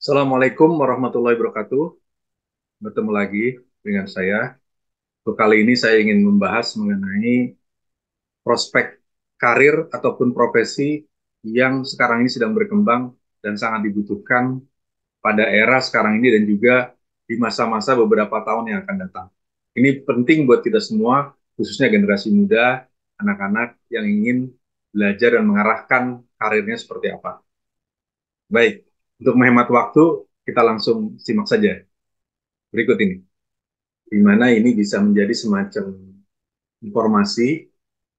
Assalamualaikum warahmatullahi wabarakatuh. Bertemu lagi dengan saya. Untuk kali ini saya ingin membahas mengenai prospek karir ataupun profesi yang sekarang ini sedang berkembang dan sangat dibutuhkan pada era sekarang ini dan juga di masa-masa beberapa tahun yang akan datang. Ini penting buat kita semua, khususnya generasi muda, anak-anak yang ingin belajar dan mengarahkan karirnya seperti apa. Baik, untuk menghemat waktu, kita langsung simak saja berikut ini, di mana ini bisa menjadi semacam informasi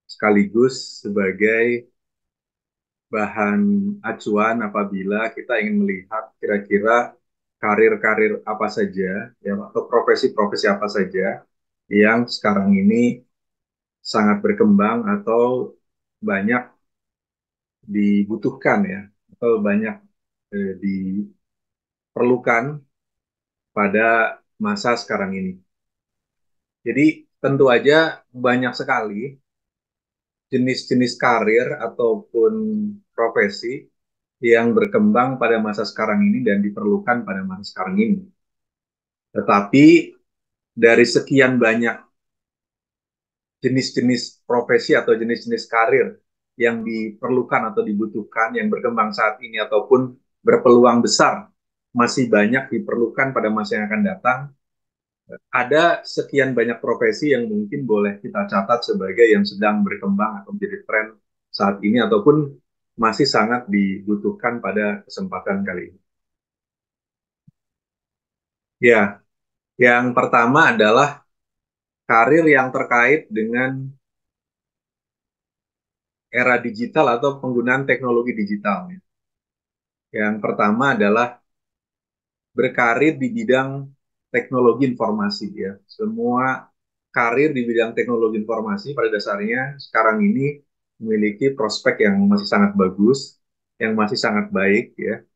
sekaligus sebagai bahan acuan apabila kita ingin melihat kira-kira karir-karir apa saja ya, atau profesi-profesi apa saja yang sekarang ini sangat berkembang atau banyak dibutuhkan ya, atau banyak diperlukan pada masa sekarang ini. Jadi tentu aja banyak sekali jenis-jenis karir ataupun profesi yang berkembang pada masa sekarang ini dan diperlukan pada masa sekarang ini. Tetapi dari sekian banyak jenis-jenis profesi atau jenis-jenis karir yang diperlukan atau dibutuhkan yang berkembang saat ini ataupun berpeluang besar masih banyak diperlukan pada masa yang akan datang, ada sekian banyak profesi yang mungkin boleh kita catat sebagai yang sedang berkembang atau menjadi tren saat ini ataupun masih sangat dibutuhkan pada kesempatan kali ini. Ya, yang pertama adalah karir yang terkait dengan era digital atau penggunaan teknologi digital. Yang pertama adalah berkarir di bidang teknologi informasi ya. Semua karir di bidang teknologi informasi pada dasarnya sekarang ini memiliki prospek yang masih sangat bagus, yang masih sangat baik ya,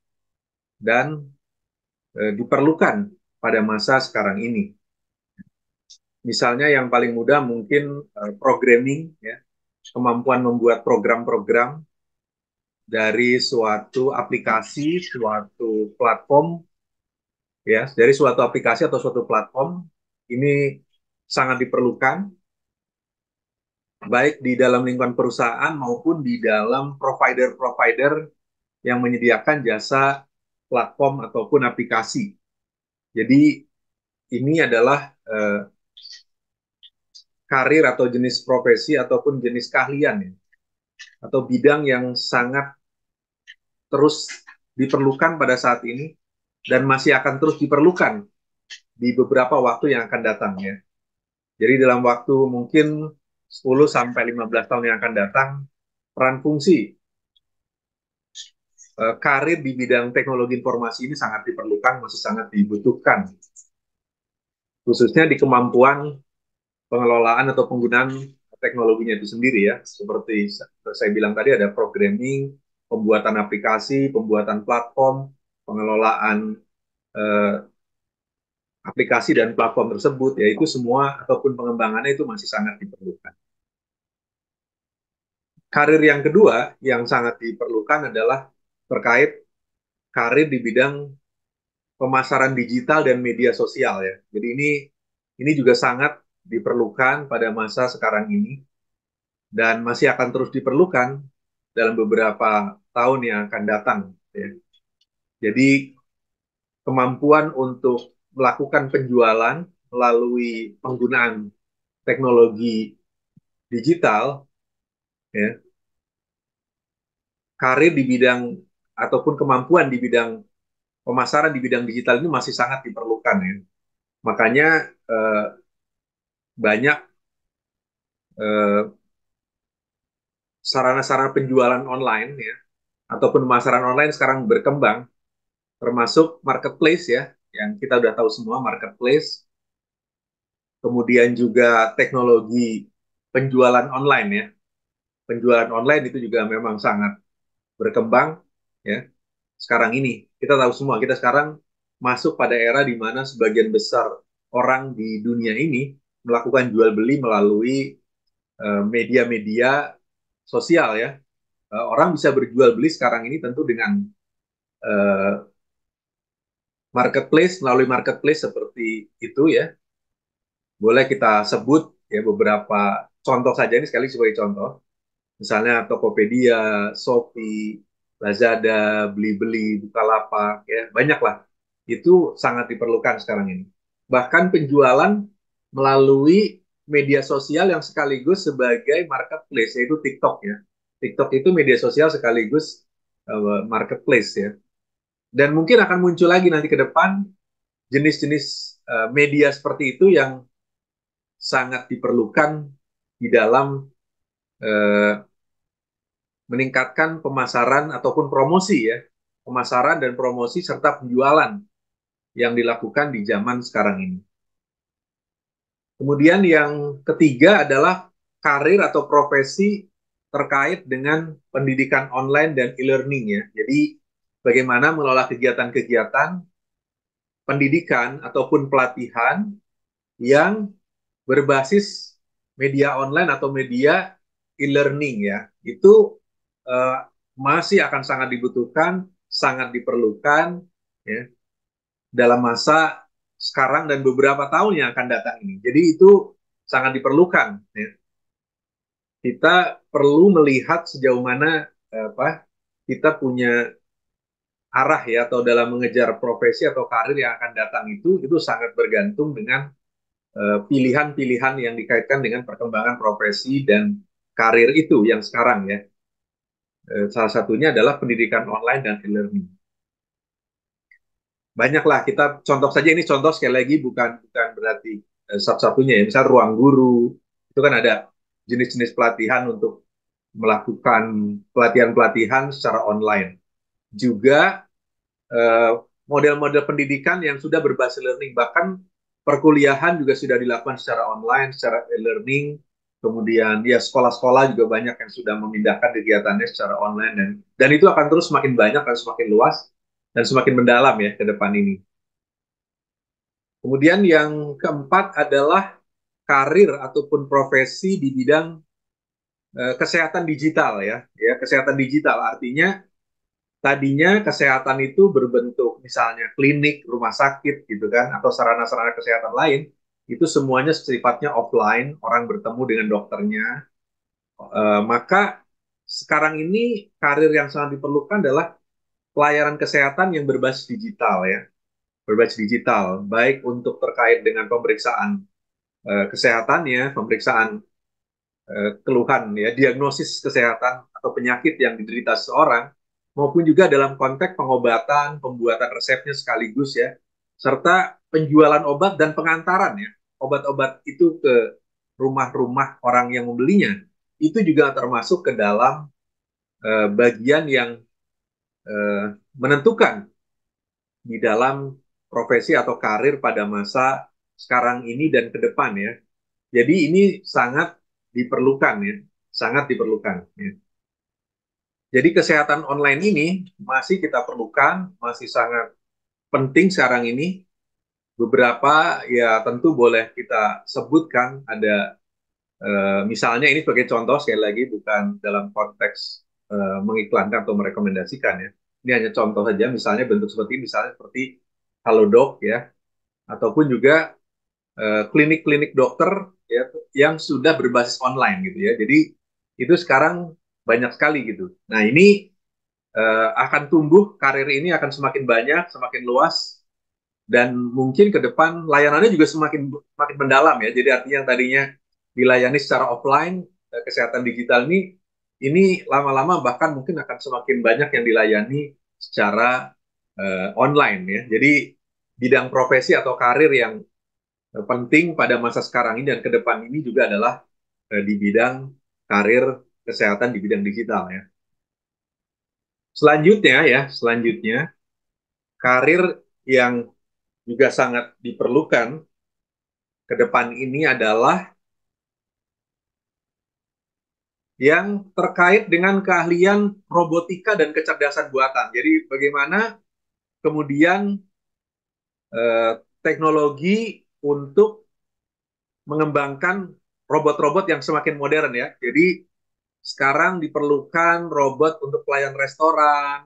dan diperlukan pada masa sekarang ini. Misalnya yang paling mudah mungkin programming ya, kemampuan membuat program-program dari suatu aplikasi, suatu platform ya, dari suatu aplikasi atau suatu platform ini sangat diperlukan baik di dalam lingkungan perusahaan maupun di dalam provider-provider yang menyediakan jasa platform ataupun aplikasi. Jadi ini adalah karir atau jenis profesi ataupun jenis keahlian ya, atau bidang yang sangat terus diperlukan pada saat ini dan masih akan terus diperlukan di beberapa waktu yang akan datang ya. Jadi dalam waktu mungkin 10 sampai 15 tahun yang akan datang, peran fungsi karir di bidang teknologi informasi ini sangat diperlukan, masih sangat dibutuhkan, khususnya di kemampuan pengelolaan atau penggunaan teknologinya itu sendiri ya. Seperti saya bilang tadi ada programming, pembuatan aplikasi, pembuatan platform, pengelolaan eh, aplikasi dan platform tersebut, yaitu semua ataupun pengembangannya itu masih sangat diperlukan. Karir yang kedua yang sangat diperlukan adalah terkait karir di bidang pemasaran digital dan media sosial ya. Jadi ini juga sangat diperlukan pada masa sekarang ini dan masih akan terus diperlukan dalam beberapa tahun yang akan datang ya. Jadi kemampuan untuk melakukan penjualan melalui penggunaan teknologi digital ya, karir di bidang ataupun kemampuan di bidang pemasaran di bidang digital ini masih sangat diperlukan ya. Makanya eh, banyak eh, sarana-sarana penjualan online ya ataupun pemasaran online sekarang berkembang, termasuk marketplace ya, yang kita udah tahu semua marketplace, kemudian juga teknologi penjualan online ya. Penjualan online itu juga memang sangat berkembang ya. Sekarang ini kita tahu semua, kita sekarang masuk pada era di mana sebagian besar orang di dunia ini melakukan jual beli melalui media-media sosial ya. Orang bisa berjual beli sekarang ini tentu dengan uh, melalui marketplace seperti itu ya, boleh kita sebut ya beberapa contoh saja ini sekali sebagai contoh. Misalnya Tokopedia, Shopee, Lazada, Blibli, Bukalapak, ya banyaklah. Itu sangat diperlukan sekarang ini. Bahkan penjualan melalui media sosial yang sekaligus sebagai marketplace, yaitu TikTok ya. TikTok itu media sosial sekaligus marketplace ya. Dan mungkin akan muncul lagi nanti ke depan jenis-jenis media seperti itu yang sangat diperlukan di dalam eh, meningkatkan pemasaran ataupun promosi ya, pemasaran dan promosi serta penjualan yang dilakukan di zaman sekarang ini. Kemudian yang ketiga adalah karir atau profesi terkait dengan pendidikan online dan e-learning ya. Jadi bagaimana mengelola kegiatan-kegiatan pendidikan ataupun pelatihan yang berbasis media online atau media e-learning ya. Itu eh, masih akan sangat dibutuhkan, sangat diperlukan ya dalam masa sekarang dan beberapa tahun yang akan datang ini. Jadi itu sangat diperlukan. Ya. Kita perlu melihat sejauh mana apa kita punya arah ya atau dalam mengejar profesi atau karir yang akan datang itu sangat bergantung dengan pilihan-pilihan yang dikaitkan dengan perkembangan profesi dan karir itu yang sekarang ya. Salah satunya adalah pendidikan online dan e-learning. Banyaklah kita contoh saja ini contoh sekali lagi bukan berarti satu-satunya ya. Misal ruang guru itu kan ada jenis-jenis pelatihan untuk melakukan pelatihan-pelatihan secara online. Juga eh, model-model pendidikan yang sudah berbasis learning bahkan perkuliahan juga sudah dilakukan secara online, secara e-learning. Kemudian ya sekolah-sekolah juga banyak yang sudah memindahkan kegiatannya secara online dan itu akan terus semakin banyak dan semakin luas dan semakin mendalam ya ke depan ini. Kemudian yang keempat adalah karir ataupun profesi di bidang kesehatan digital ya. Ya, kesehatan digital artinya tadinya kesehatan itu berbentuk misalnya klinik, rumah sakit gitu kan atau sarana-sarana kesehatan lain itu semuanya sifatnya offline, orang bertemu dengan dokternya. Maka sekarang ini karir yang sangat diperlukan adalah pelayanan kesehatan yang berbasis digital ya, berbasis digital, baik untuk terkait dengan pemeriksaan kesehatannya, pemeriksaan keluhan ya, diagnosis kesehatan atau penyakit yang diderita seseorang, maupun juga dalam konteks pengobatan, pembuatan resepnya sekaligus ya, serta penjualan obat dan pengantaran ya, obat-obat itu ke rumah-rumah orang yang membelinya, itu juga termasuk ke dalam bagian yang menentukan di dalam profesi atau karir pada masa sekarang ini dan ke depan ya. Jadi ini sangat diperlukan ya, sangat diperlukan. Ya. Jadi kesehatan online ini masih kita perlukan, masih sangat penting sekarang ini. Beberapa ya tentu boleh kita sebutkan ada misalnya ini sebagai contoh sekali lagi bukan dalam konteks mengiklankan atau merekomendasikan ya. Ini hanya contoh saja misalnya bentuk misalnya seperti Halodoc ya ataupun juga klinik-klinik dokter ya yang sudah berbasis online gitu ya. Jadi itu sekarang banyak sekali gitu. Nah, ini akan tumbuh karir ini akan semakin banyak, semakin luas dan mungkin ke depan layanannya juga semakin semakin mendalam ya. Jadi artinya yang tadinya dilayani secara offline, kesehatan digital ini lama-lama bahkan mungkin akan semakin banyak yang dilayani secara online ya. Jadi bidang profesi atau karir yang penting pada masa sekarang ini dan ke depan ini juga adalah di bidang karir kesehatan di bidang digital ya. Selanjutnya karir yang juga sangat diperlukan ke depan ini adalah yang terkait dengan keahlian robotika dan kecerdasan buatan. Jadi bagaimana kemudian teknologi untuk mengembangkan robot-robot yang semakin modern ya. Jadi sekarang diperlukan robot untuk pelayan restoran,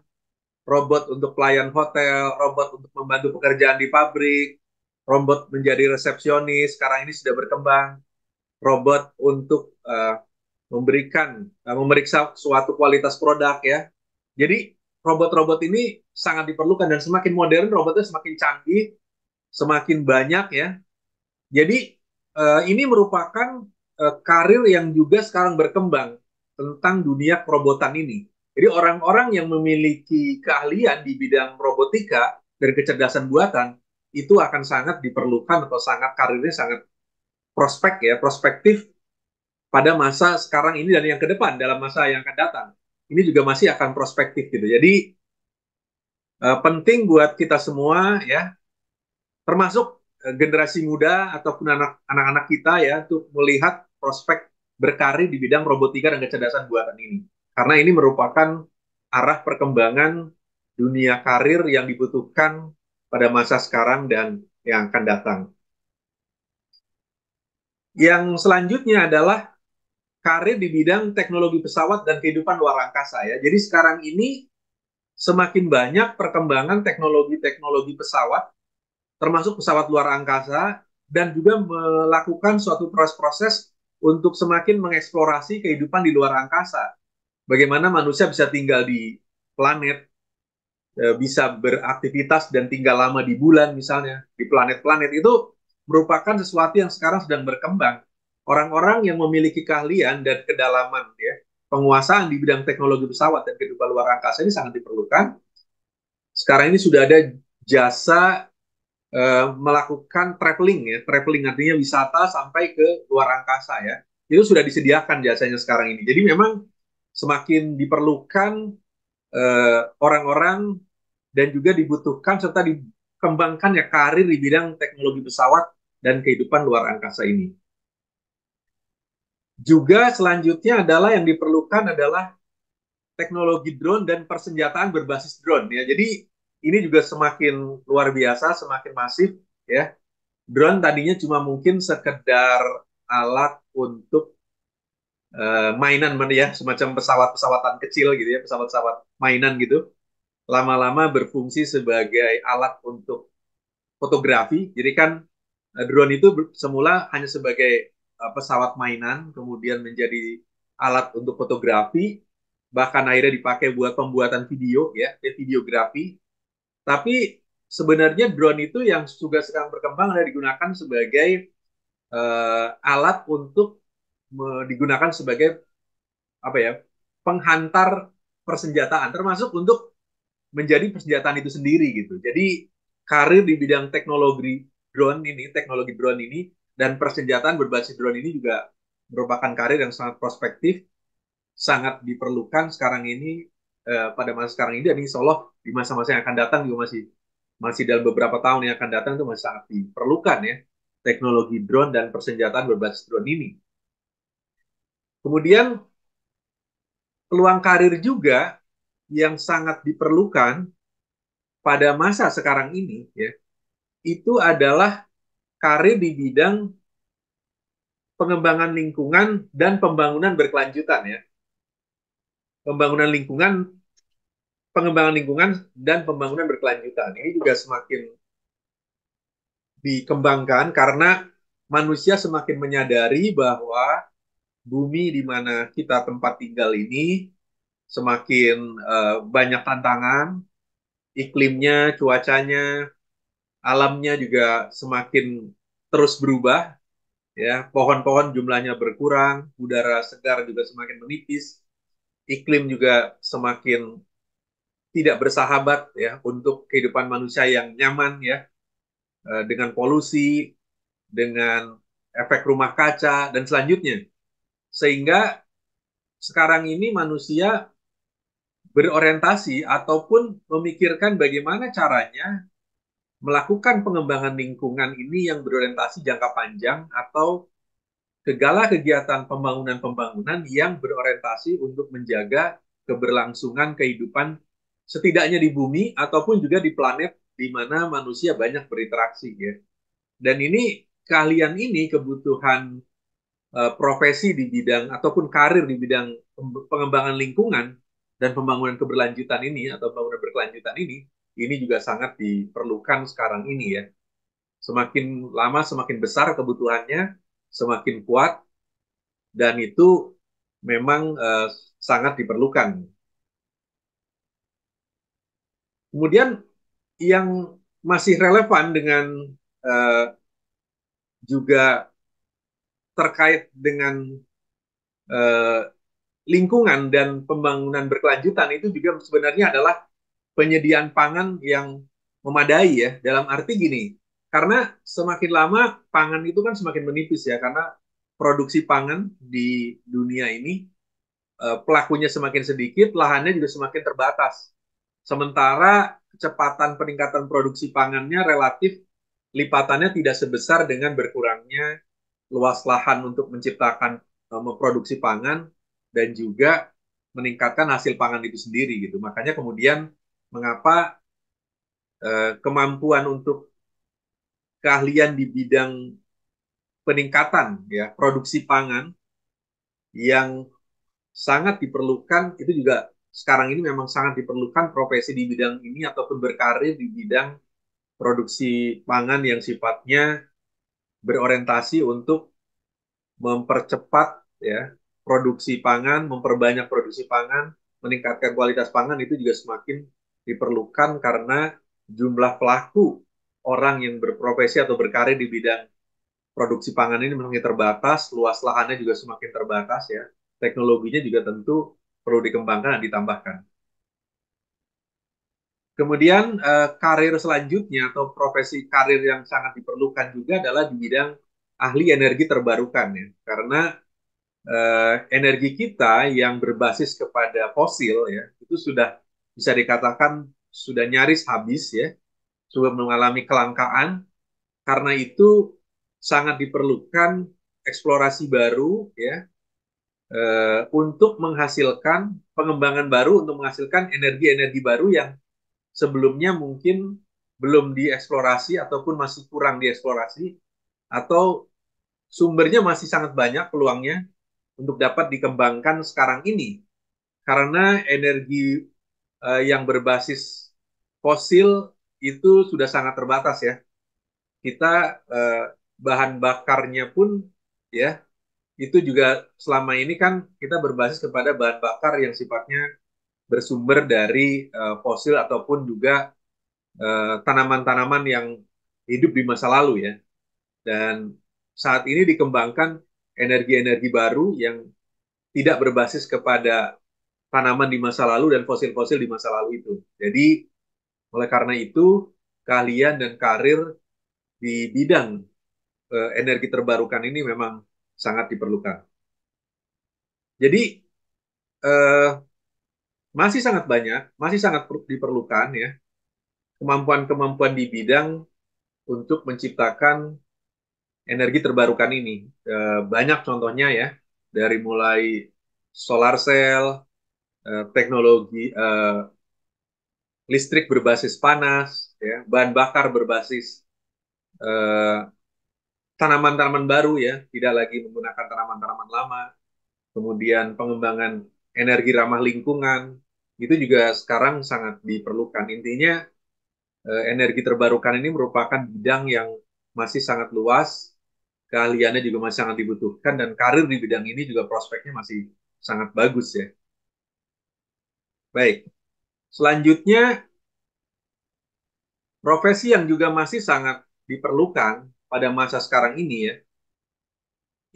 robot untuk pelayan hotel, robot untuk membantu pekerjaan di pabrik, robot menjadi resepsionis, sekarang ini sudah berkembang, robot untuk memeriksa suatu kualitas produk ya. Jadi robot-robot ini sangat diperlukan dan semakin modern robotnya semakin canggih, semakin banyak ya. Jadi ini merupakan karir yang juga sekarang berkembang tentang dunia perobotan ini. Jadi orang-orang yang memiliki keahlian di bidang robotika dan kecerdasan buatan itu akan sangat diperlukan atau sangat karirnya sangat prospektif pada masa sekarang ini dan yang ke depan dalam masa yang akan datang. Ini juga masih akan prospektif gitu. Jadi penting buat kita semua ya, termasuk generasi muda ataupun anak-anak kita ya untuk melihat prospek berkarir di bidang robotika dan kecerdasan buatan ini. Karena ini merupakan arah perkembangan dunia karir yang dibutuhkan pada masa sekarang dan yang akan datang. Yang selanjutnya adalah karir di bidang teknologi pesawat dan kehidupan luar angkasa ya. Jadi sekarang ini semakin banyak perkembangan teknologi-teknologi pesawat, termasuk pesawat luar angkasa, dan juga melakukan suatu proses-proses untuk semakin mengeksplorasi kehidupan di luar angkasa. Bagaimana manusia bisa tinggal di planet, bisa beraktivitas dan tinggal lama di bulan misalnya, di planet-planet itu merupakan sesuatu yang sekarang sedang berkembang. Orang-orang yang memiliki keahlian dan kedalaman ya, penguasaan di bidang teknologi pesawat dan kehidupan luar angkasa ini sangat diperlukan. Sekarang ini sudah ada jasa melakukan traveling ya, traveling artinya wisata sampai ke luar angkasa ya. Itu sudah disediakan jasanya sekarang ini. Jadi memang semakin diperlukan orang-orang dan juga dibutuhkan serta dikembangkan ya karir di bidang teknologi pesawat dan kehidupan luar angkasa ini. Juga selanjutnya adalah yang diperlukan adalah teknologi drone dan persenjataan berbasis drone ya. Jadi ini juga semakin luar biasa, semakin masif ya. Drone tadinya cuma mungkin sekedar alat untuk mainan ya, semacam pesawat-pesawatan kecil gitu ya, pesawat-pesawat mainan gitu. Lama-lama berfungsi sebagai alat untuk fotografi. Jadi kan drone itu semula hanya sebagai pesawat mainan, kemudian menjadi alat untuk fotografi, bahkan akhirnya dipakai buat pembuatan video ya, videografi. Tapi sebenarnya drone itu yang juga sedang berkembang adalah digunakan sebagai alat untuk digunakan sebagai apa ya, penghantar persenjataan, termasuk untuk menjadi persenjataan itu sendiri gitu. Jadi karir di bidang teknologi drone ini dan persenjataan berbasis drone ini juga merupakan karir yang sangat prospektif, sangat diperlukan sekarang ini pada masa sekarang ini dan insya Allah di masa-masa yang akan datang juga masih masih dalam beberapa tahun yang akan datang itu masih sangat diperlukan ya teknologi drone dan persenjataan berbasis drone ini. Kemudian peluang karir juga yang sangat diperlukan pada masa sekarang ini ya itu adalah karir di bidang pengembangan lingkungan dan pembangunan berkelanjutan ya. Pembangunan lingkungan, pengembangan lingkungan dan pembangunan berkelanjutan. Ini juga semakin dikembangkan karena manusia semakin menyadari bahwa bumi di mana kita tempat tinggal ini semakin banyak tantangan, iklimnya, cuacanya, alamnya juga semakin terus berubah ya, pohon-pohon jumlahnya berkurang, udara segar juga semakin menipis, iklim juga semakin tidak bersahabat ya untuk kehidupan manusia yang nyaman ya, dengan polusi, dengan efek rumah kaca dan selanjutnya. Sehingga sekarang ini manusia berorientasi ataupun memikirkan bagaimana caranya melakukan pengembangan lingkungan ini yang berorientasi jangka panjang atau segala kegiatan pembangunan-pembangunan yang berorientasi untuk menjaga keberlangsungan kehidupan setidaknya di bumi ataupun juga di planet di mana manusia banyak berinteraksi ya. Dan ini keahlian ini kebutuhan profesi di bidang ataupun karir di bidang pengembangan lingkungan Dan pembangunan keberlanjutan ini atau pembangunan berkelanjutan ini juga sangat diperlukan sekarang ini ya. Semakin lama semakin besar kebutuhannya, semakin kuat, dan itu memang sangat diperlukan. Kemudian yang masih relevan dengan uh, juga terkait dengan uh, lingkungan dan pembangunan berkelanjutan itu juga sebenarnya adalah penyediaan pangan yang memadai ya. Dalam arti gini, karena semakin lama pangan itu kan semakin menipis ya, karena produksi pangan di dunia ini pelakunya semakin sedikit, lahannya juga semakin terbatas. Sementara kecepatan peningkatan produksi pangannya relatif lipatannya tidak sebesar dengan berkurangnya luas lahan untuk menciptakan memproduksi pangan dan juga meningkatkan hasil pangan itu sendiri gitu. Makanya kemudian mengapa kemampuan untuk keahlian di bidang peningkatan ya produksi pangan yang sangat diperlukan itu juga sekarang ini memang sangat diperlukan profesi di bidang ini ataupun berkarir di bidang produksi pangan yang sifatnya berorientasi untuk mempercepat ya produksi pangan, memperbanyak produksi pangan, meningkatkan kualitas pangan itu juga semakin diperlukan karena jumlah pelaku orang yang berprofesi atau berkarir di bidang produksi pangan ini memang terbatas, luas lahannya juga semakin terbatas ya. Teknologinya juga tentu perlu dikembangkan dan ditambahkan. Kemudian karir selanjutnya atau profesi karir yang sangat diperlukan juga adalah di bidang ahli energi terbarukan ya. Karena energi kita yang berbasis kepada fosil ya itu sudah bisa dikatakan sudah nyaris habis ya, sudah mengalami kelangkaan. Karena itu sangat diperlukan eksplorasi baru ya untuk menghasilkan pengembangan baru untuk menghasilkan energi-energi baru yang sebelumnya mungkin belum dieksplorasi ataupun masih kurang dieksplorasi atau sumbernya masih sangat banyak peluangnya untuk dapat dikembangkan sekarang ini karena energi yang berbasis fosil itu sudah sangat terbatas ya. Kita bahan bakarnya pun ya itu juga selama ini kan kita berbasis kepada bahan bakar yang sifatnya bersumber dari fosil ataupun juga tanaman-tanaman yang hidup di masa lalu ya. Dan saat ini dikembangkan energi-energi baru yang tidak berbasis kepada tanaman di masa lalu dan fosil-fosil di masa lalu itu. Jadi oleh karena itu keahlian dan karir di bidang energi terbarukan ini memang sangat diperlukan. Jadi eh, masih sangat banyak, masih sangat diperlukan ya kemampuan-kemampuan di bidang untuk menciptakan energi terbarukan ini. Banyak contohnya ya, dari mulai solar cell, teknologi listrik berbasis panas, ya, bahan bakar berbasis eh, tanaman-tanaman baru ya, tidak lagi menggunakan tanaman-tanaman lama. Kemudian pengembangan energi ramah lingkungan itu juga sekarang sangat diperlukan. Intinya energi terbarukan ini merupakan bidang yang masih sangat luas, keahliannya juga masih sangat dibutuhkan, dan karir di bidang ini juga prospeknya masih sangat bagus ya. Baik, selanjutnya profesi yang juga masih sangat diperlukan pada masa sekarang ini ya,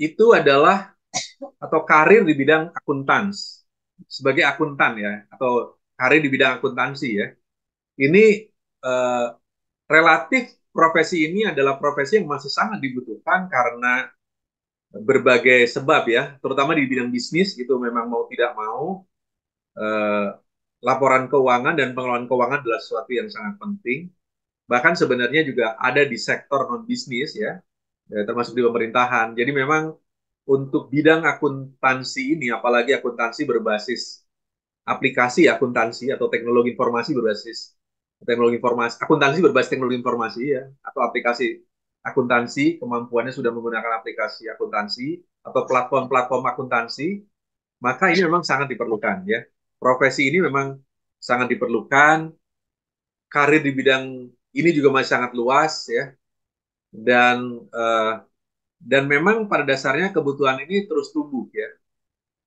itu adalah atau karir di bidang akuntansi sebagai akuntan ya, atau karir di bidang akuntansi ya. Ini eh, relatif profesi ini adalah profesi yang masih sangat dibutuhkan karena berbagai sebab ya, terutama di bidang bisnis itu memang mau tidak mau eh, laporan keuangan dan pengelolaan keuangan adalah sesuatu yang sangat penting. Bahkan sebenarnya juga ada di sektor non bisnis ya, termasuk di pemerintahan. Jadi memang untuk bidang akuntansi ini, apalagi akuntansi berbasis aplikasi akuntansi atau teknologi informasi berbasis teknologi informasi, akuntansi berbasis teknologi informasi ya, atau aplikasi akuntansi, kemampuannya sudah menggunakan aplikasi akuntansi atau platform-platform akuntansi, maka ini memang sangat diperlukan ya. profesi ini memang sangat diperlukan, karir di bidang ini juga masih sangat luas ya, dan dan memang pada dasarnya kebutuhan ini terus tumbuh ya,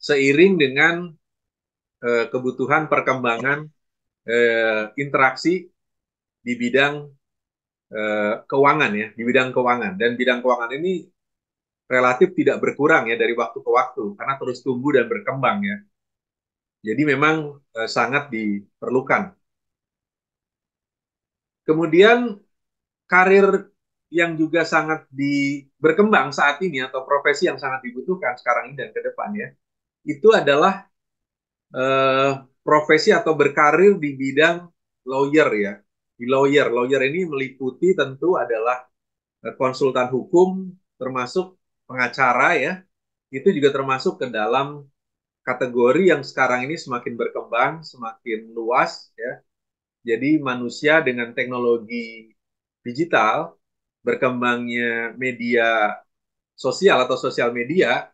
seiring dengan kebutuhan perkembangan interaksi di bidang keuangan ya, di bidang keuangan, dan bidang keuangan ini relatif tidak berkurang ya dari waktu ke waktu karena terus tumbuh dan berkembang ya. Jadi memang sangat diperlukan. Kemudian karir yang juga sangat berkembang saat ini atau profesi yang sangat dibutuhkan sekarang ini dan ke depan ya, itu adalah eh, profesi atau berkarir di bidang lawyer ya. Di lawyer ini meliputi tentu adalah konsultan hukum, termasuk pengacara ya. Itu juga termasuk ke dalam kategori yang sekarang ini semakin berkembang, semakin luas ya. Jadi manusia dengan teknologi digital, berkembangnya media sosial atau sosial media,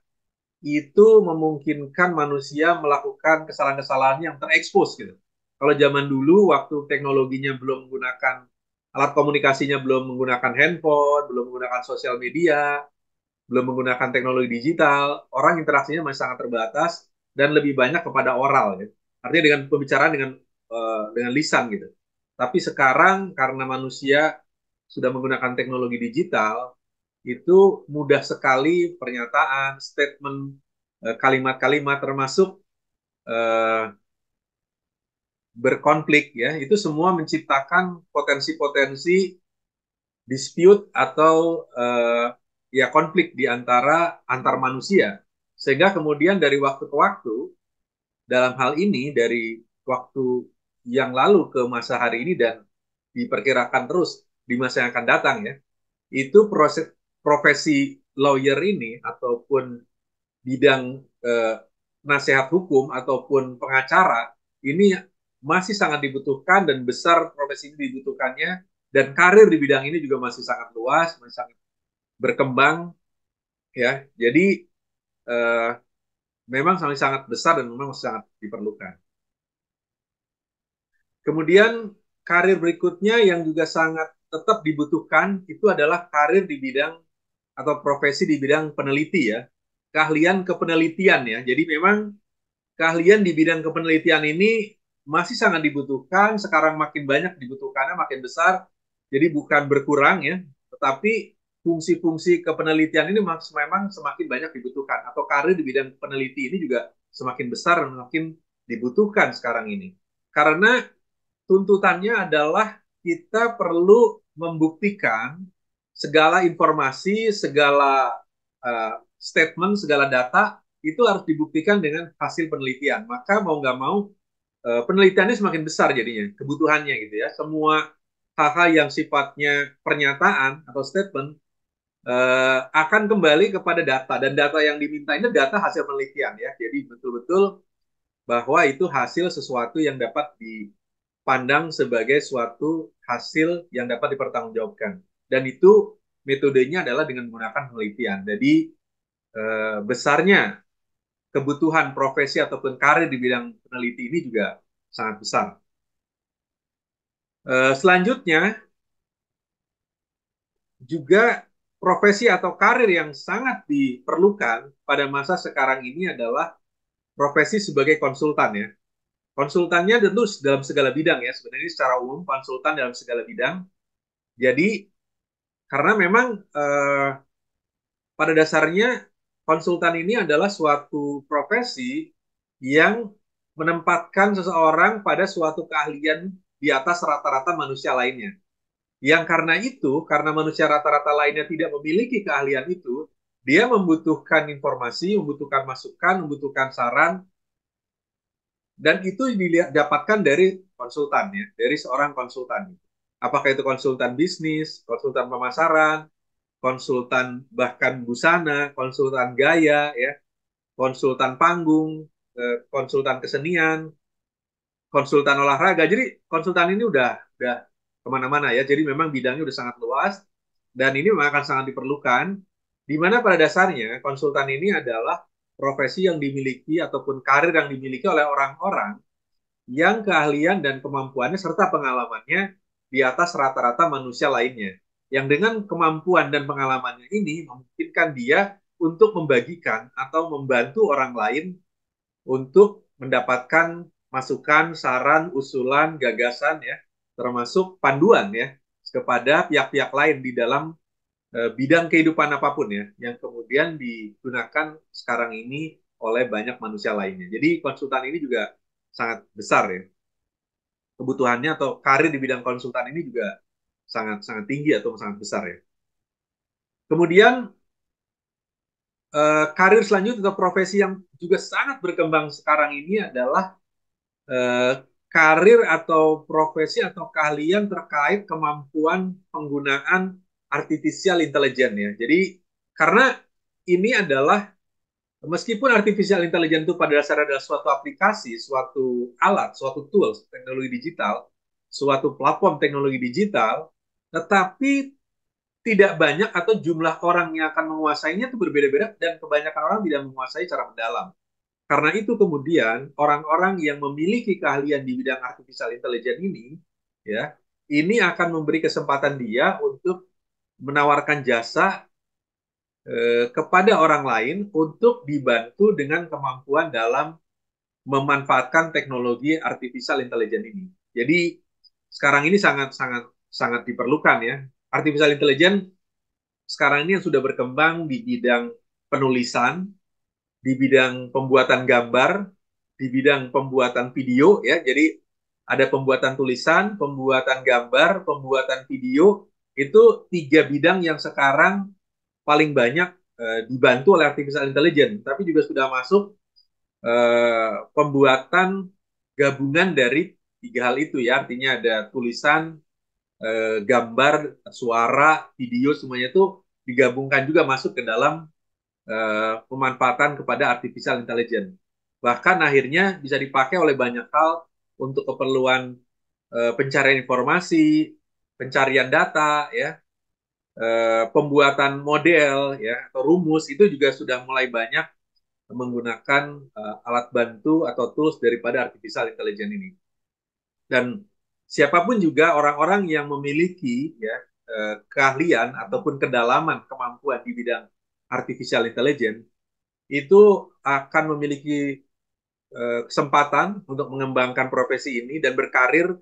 itu memungkinkan manusia melakukan kesalahan-kesalahan yang terekspos gitu. Kalau zaman dulu waktu teknologinya belum menggunakan alat komunikasinya, belum menggunakan handphone, belum menggunakan sosial media, belum menggunakan teknologi digital, orang interaksinya masih sangat terbatas dan lebih banyak kepada oral gitu. Artinya dengan pembicaraan dengan lisan gitu. Tapi sekarang karena manusia sudah menggunakan teknologi digital, itu mudah sekali pernyataan, statement, kalimat-kalimat termasuk eh, berkonflik ya, itu semua menciptakan potensi-potensi dispute atau ya konflik di antara antar manusia. Sehingga kemudian dari waktu ke waktu, dalam hal ini dari waktu yang lalu ke masa hari ini dan diperkirakan terus di masa yang akan datang ya, itu profesi lawyer ini ataupun bidang nasihat hukum ataupun pengacara ini masih sangat dibutuhkan dan besar profesi ini dibutuhkannya, dan karir di bidang ini juga masih sangat luas, masih sangat berkembang ya. Jadi eh, memang sangat sangat besar dan memang sangat diperlukan. Kemudian karir berikutnya yang juga sangat tetap dibutuhkan itu adalah karir di bidang atau profesi di bidang peneliti ya. Keahlian kepenelitian ya. Jadi memang keahlian di bidang kepenelitian ini masih sangat dibutuhkan, sekarang makin banyak dibutuhkannya, makin besar. Jadi bukan berkurang ya, tetapi fungsi-fungsi kepenelitian ini memang semakin banyak dibutuhkan, atau karir di bidang peneliti ini juga semakin besar dan semakin dibutuhkan sekarang ini. Karena tuntutannya adalah kita perlu membuktikan segala informasi, segala statement, segala data itu harus dibuktikan dengan hasil penelitian. Maka mau nggak mau penelitiannya semakin besar jadinya, kebutuhannya gitu ya. Semua hal-hal yang sifatnya pernyataan atau statement akan kembali kepada data, dan data yang diminta ini data hasil penelitian ya. Jadi betul-betul bahwa itu hasil sesuatu yang dapat dipandang sebagai suatu hasil yang dapat dipertanggungjawabkan. Dan itu metodenya adalah dengan menggunakan penelitian. Jadi besarnya kebutuhan profesi ataupun karir di bidang peneliti ini juga sangat besar. Selanjutnya juga profesi atau karir yang sangat diperlukan pada masa sekarang ini adalah profesi sebagai konsultan ya. Konsultannya tentu dalam segala bidang ya, sebenarnya secara umum konsultan dalam segala bidang. Jadi karena memang pada dasarnya konsultan ini adalah suatu profesi yang menempatkan seseorang pada suatu keahlian di atas rata-rata manusia lainnya. Yang karena itu, karena manusia rata-rata lainnya tidak memiliki keahlian itu, dia membutuhkan informasi, membutuhkan masukan, membutuhkan saran, dan itu didapatkan dari konsultan ya, dari seorang konsultan. Apakah itu konsultan bisnis, konsultan pemasaran, konsultan bahkan busana, konsultan gaya ya, konsultan panggung, konsultan kesenian, konsultan olahraga. Jadi konsultan ini udah kemana-mana ya. Jadi memang bidangnya udah sangat luas dan ini memang akan sangat diperlukan. Di mana pada dasarnya konsultan ini adalah profesi yang dimiliki ataupun karir yang dimiliki oleh orang-orang yang keahlian dan kemampuannya serta pengalamannya di atas rata-rata manusia lainnya. Yang dengan kemampuan dan pengalamannya ini memungkinkan dia untuk membagikan atau membantu orang lain untuk mendapatkan masukan, saran, usulan, gagasan ya, termasuk panduan ya kepada pihak-pihak lain di dalam bidang kehidupan apapun ya, yang kemudian digunakan sekarang ini oleh banyak manusia lainnya. Jadi konsultan ini juga sangat besar ya kebutuhannya, atau karir di bidang konsultan ini juga sangat sangat tinggi atau sangat besar ya. Kemudian karir selanjutnya atau profesi yang juga sangat berkembang sekarang ini adalah eh, karir atau profesi atau keahlian terkait kemampuan penggunaan artificial intelligence ya. Jadi karena ini adalah, meskipun artificial intelligence itu pada dasarnya adalah suatu aplikasi, suatu alat, suatu tools teknologi digital, suatu platform teknologi digital, tetapi tidak banyak atau jumlah orang yang akan menguasainya itu berbeda-beda dan kebanyakan orang tidak menguasai secara mendalam. Karena itu kemudian orang-orang yang memiliki keahlian di bidang artificial intelligence ini, ya, ini akan memberi kesempatan dia untuk menawarkan jasa kepada orang lain untuk dibantu dengan kemampuan dalam memanfaatkan teknologi artificial intelligence ini. Jadi sekarang ini sangat sangat sangat diperlukan ya. Artificial intelligence sekarang ini yang sudah berkembang di bidang penulisan, di bidang pembuatan gambar, di bidang pembuatan video ya. Jadi ada pembuatan tulisan, pembuatan gambar, pembuatan video, itu tiga bidang yang sekarang paling banyak dibantu oleh artificial intelligence. Tapi juga sudah masuk pembuatan gabungan dari tiga hal itu ya. Artinya ada tulisan, gambar, suara, video, semuanya itu digabungkan juga masuk ke dalam pemanfaatan kepada artificial intelligence. Bahkan akhirnya bisa dipakai oleh banyak hal untuk keperluan pencarian informasi, pencarian data, ya, pembuatan model, ya, atau rumus itu juga sudah mulai banyak menggunakan alat bantu atau tools daripada artificial intelligence ini. Dan siapapun juga orang-orang yang memiliki ya keahlian ataupun kedalaman kemampuan di bidang artificial intelligence itu akan memiliki kesempatan untuk mengembangkan profesi ini dan berkarir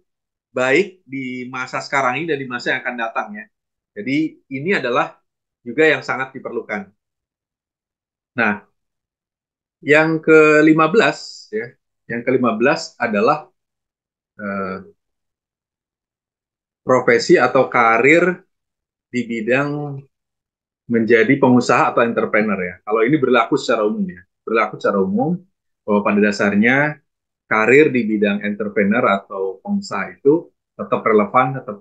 baik di masa sekarang ini dan di masa yang akan datang ya. Jadi ini adalah juga yang sangat diperlukan. Nah, yang ke-15 ya, yang ke-15 adalah eh, profesi atau karir di bidang menjadi pengusaha atau entrepreneur ya. Kalau ini berlaku secara umum ya. Berlaku secara umum bahwa pada dasarnya karir di bidang entrepreneur atau pengusaha itu tetap relevan, tetap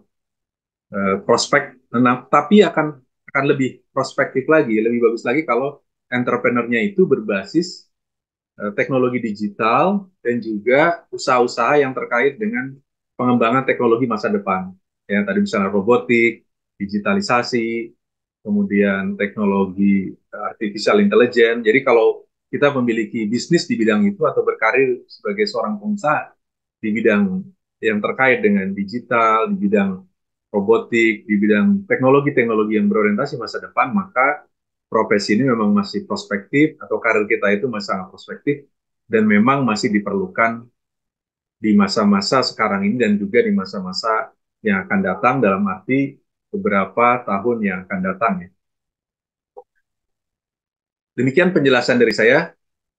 prospek, tapi akan lebih prospektif lagi, lebih bagus lagi kalau entrepreneurnya itu berbasis teknologi digital dan juga usaha-usaha yang terkait dengan pengembangan teknologi masa depan. Ya, tadi misalnya robotik, digitalisasi, kemudian teknologi artificial intelligence. Jadi kalau kita memiliki bisnis di bidang itu atau berkarir sebagai seorang pengusaha di bidang yang terkait dengan digital, di bidang robotik, di bidang teknologi-teknologi yang berorientasi masa depan, maka profesi ini memang masih prospektif atau karir kita itu masih sangat prospektif dan memang masih diperlukan di masa-masa sekarang ini dan juga di masa-masa yang akan datang dalam arti beberapa tahun yang akan datang ya. Demikian penjelasan dari saya.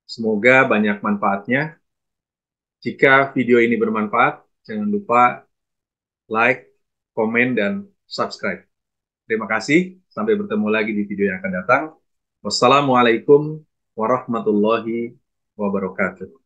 Semoga banyak manfaatnya. Jika video ini bermanfaat, jangan lupa like, komen, dan subscribe. Terima kasih. Sampai bertemu lagi di video yang akan datang. Wassalamualaikum warahmatullahi wabarakatuh.